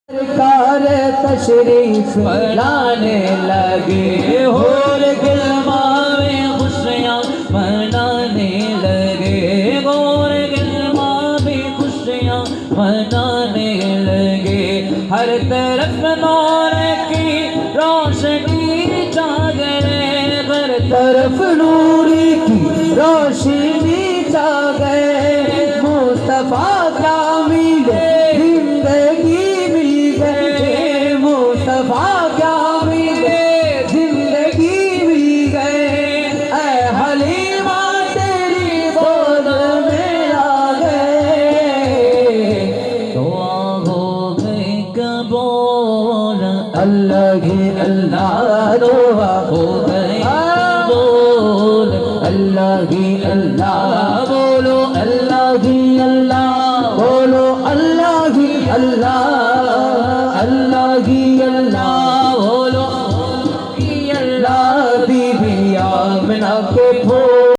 सरकार तशरीफ लाने लगे और गिलमा में खुशियाँ मनाने लगे और गिलमा में खुशियाँ मनाने लगे। हर तरफ नूर की रोशनी छा गए, हर तरफ नूर की रोशनी छा गए। मुस्तफा क्या मिले जिंदगी मिल गए, मुस्तफा क्या मिले जिंदगी मिल गए। ऐ हलीमा तेरी गोद में आ गए, दुआ हो गई कबूल। अल्लाह ही अल्लाह दुआ हो गई कबूल। अल्लाह ही अल्लाह बोलो, अल्लाह ही अल्लाह बोलो, अल्लाह ही अल्लाह, अल्लाह ही अल्लाह।